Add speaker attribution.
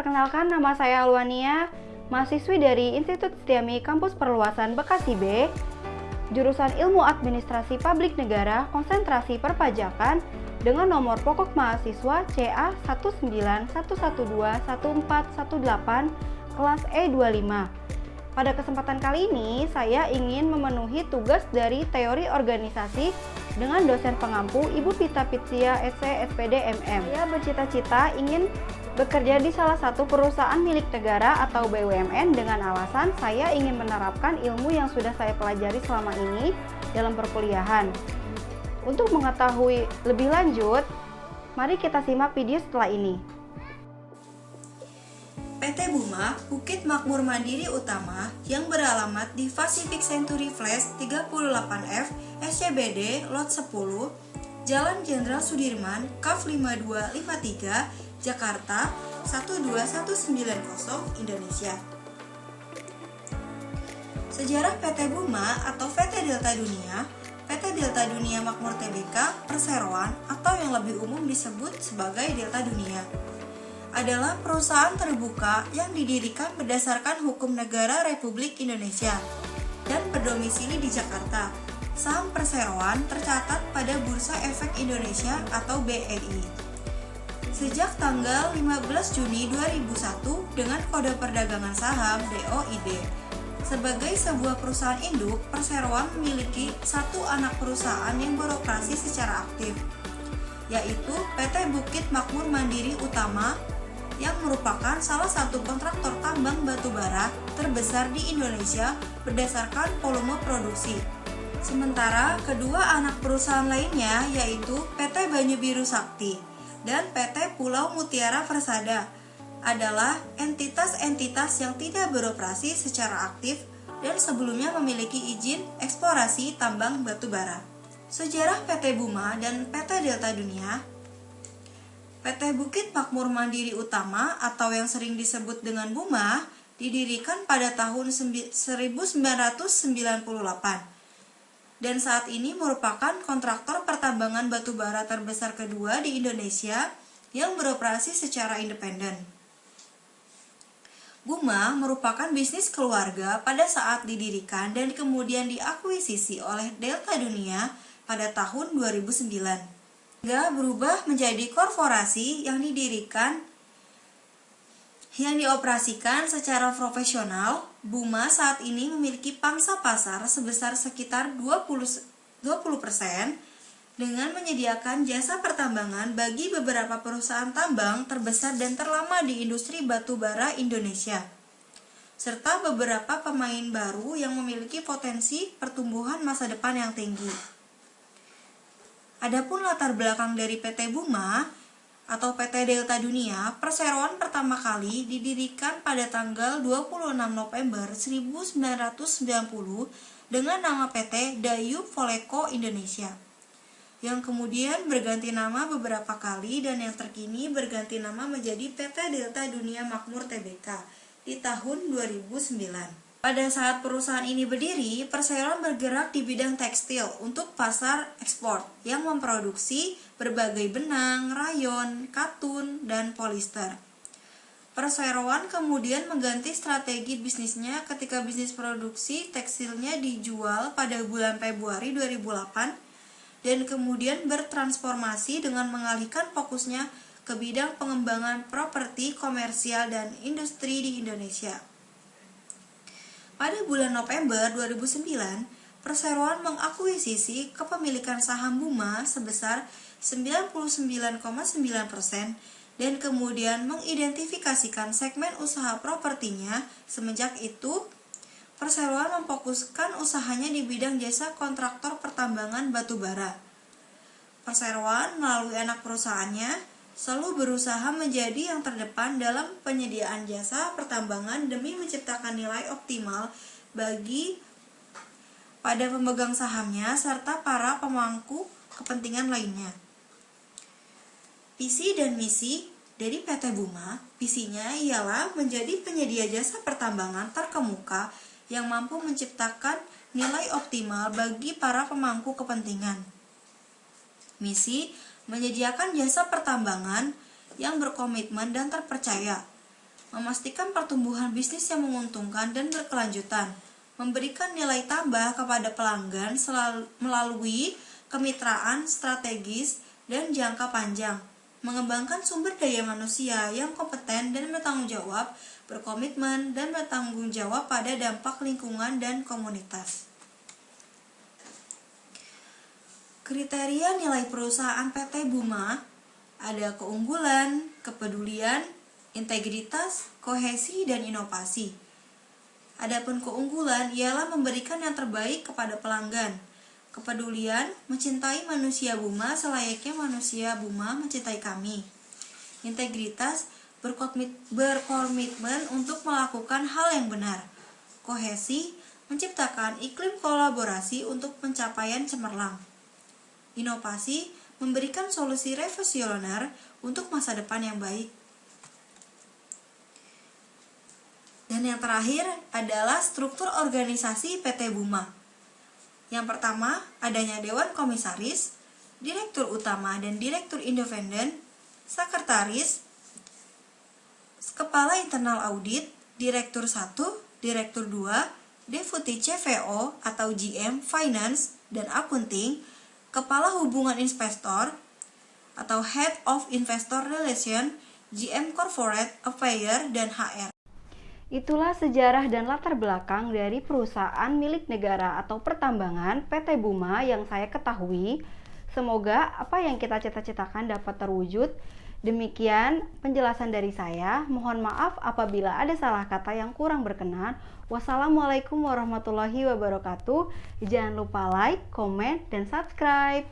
Speaker 1: Perkenalkan, nama saya Alwania, mahasiswi dari Institut Setiami Kampus Perluasan Bekasi B, jurusan Ilmu Administrasi Publik Negara, konsentrasi perpajakan, dengan nomor pokok mahasiswa CA 191121418, kelas E25. Pada kesempatan kali ini, saya ingin memenuhi tugas dari teori organisasi dengan dosen pengampu Ibu Pita Pitsia, SC, SPD, MM. Saya bercita-cita ingin bekerja di salah satu perusahaan milik negara atau BUMN dengan alasan saya ingin menerapkan ilmu yang sudah saya pelajari selama ini dalam perkuliahan. Untuk mengetahui lebih lanjut, mari kita simak video setelah ini.
Speaker 2: PT Buma Bukit Makmur Mandiri Utama yang beralamat di Pacific Century Place 38F SCBD Lot 10 Jalan Jenderal Sudirman Kaf 5253 Jakarta 12190 Indonesia. Sejarah PT Buma atau PT Delta Dunia, PT Delta Dunia Makmur Tbk Perseroan atau yang lebih umum disebut sebagai Delta Dunia adalah perusahaan terbuka yang didirikan berdasarkan hukum negara Republik Indonesia dan berdomisili di Jakarta. Saham Perseroan tercatat pada Bursa Efek Indonesia atau BEI sejak tanggal 15 Juni 2001 dengan kode perdagangan saham DOID. Sebagai sebuah perusahaan induk, Perseroan memiliki satu anak perusahaan yang beroperasi secara aktif, yaitu PT Bukit Makmur Mandiri Utama yang merupakan salah satu kontraktor tambang batubara terbesar di Indonesia berdasarkan volume produksi. Sementara kedua anak perusahaan lainnya yaitu PT Banyu Biru Sakti dan PT Pulau Mutiara Persada adalah entitas-entitas yang tidak beroperasi secara aktif dan sebelumnya memiliki izin eksplorasi tambang batubara. Sejarah PT Buma dan PT Delta Dunia. PT Bukit Makmur Mandiri Utama atau yang sering disebut dengan Buma didirikan pada tahun 1998 dan saat ini merupakan kontraktor pertambangan batubara terbesar kedua di Indonesia yang beroperasi secara independen. Buma merupakan bisnis keluarga pada saat didirikan dan kemudian diakuisisi oleh Delta Dunia pada tahun 2009. Hingga berubah menjadi korporasi yang dioperasikan secara profesional. Buma saat ini memiliki pangsa pasar sebesar sekitar 20% dengan menyediakan jasa pertambangan bagi beberapa perusahaan tambang terbesar dan terlama di industri batu bara Indonesia, serta beberapa pemain baru yang memiliki potensi pertumbuhan masa depan yang tinggi. Adapun latar belakang dari PT Buma atau PT Delta Dunia, Perseroan pertama kali didirikan pada tanggal 26 November 1990 dengan nama PT Dayu Voleco Indonesia, yang kemudian berganti nama beberapa kali dan yang terkini berganti nama menjadi PT Delta Dunia Makmur Tbk di tahun 2009. Pada saat perusahaan ini berdiri, Perseroan bergerak di bidang tekstil untuk pasar ekspor yang memproduksi berbagai benang, rayon, katun, dan polister. Perseroan kemudian mengganti strategi bisnisnya ketika bisnis produksi tekstilnya dijual pada bulan Februari 2008 dan kemudian bertransformasi dengan mengalihkan fokusnya ke bidang pengembangan properti komersial dan industri di Indonesia. Pada bulan November 2009, Perseroan mengakuisisi kepemilikan saham Buma sebesar 99,9% dan kemudian mengidentifikasikan segmen usaha propertinya. Semenjak itu, Perseroan memfokuskan usahanya di bidang jasa kontraktor pertambangan batubara. Perseroan melalui anak perusahaannya selalu berusaha menjadi yang terdepan dalam penyediaan jasa pertambangan demi menciptakan nilai optimal bagi pada pemegang sahamnya serta para pemangku kepentingan lainnya. Visi dan misi dari PT Buma, visinya ialah menjadi penyedia jasa pertambangan terkemuka yang mampu menciptakan nilai optimal bagi para pemangku kepentingan. Misi menyediakan jasa pertambangan yang berkomitmen dan terpercaya, memastikan pertumbuhan bisnis yang menguntungkan dan berkelanjutan, memberikan nilai tambah kepada pelanggan melalui kemitraan strategis dan jangka panjang, mengembangkan sumber daya manusia yang kompeten dan bertanggung jawab, berkomitmen dan bertanggung jawab pada dampak lingkungan dan komunitas. Kriteria nilai perusahaan PT Buma ada keunggulan, kepedulian, integritas, kohesi, dan inovasi. Adapun keunggulan ialah memberikan yang terbaik kepada pelanggan. Kepedulian, mencintai manusia Buma selayaknya manusia Buma mencintai kami. Integritas, berkomitmen untuk melakukan hal yang benar. Kohesi, menciptakan iklim kolaborasi untuk pencapaian cemerlang. Inovasi, memberikan solusi revolusioner untuk masa depan yang baik. Dan yang terakhir adalah struktur organisasi PT Buma. Yang pertama, adanya Dewan Komisaris, Direktur Utama dan Direktur Independen, Sekretaris, Kepala Internal Audit, Direktur 1, Direktur 2, Deputi CFO atau GM Finance dan Accounting, Kepala Hubungan Investor atau Head of Investor Relations, GM Corporate Affairs dan HR.
Speaker 1: Itulah sejarah dan latar belakang dari perusahaan milik negara atau pertambangan PT Buma yang saya ketahui. Semoga apa yang kita cita-citakan dapat terwujud. Demikian penjelasan dari saya. Mohon maaf apabila ada salah kata yang kurang berkenan. Wassalamualaikum warahmatullahi wabarakatuh. Jangan lupa like, komen, dan subscribe.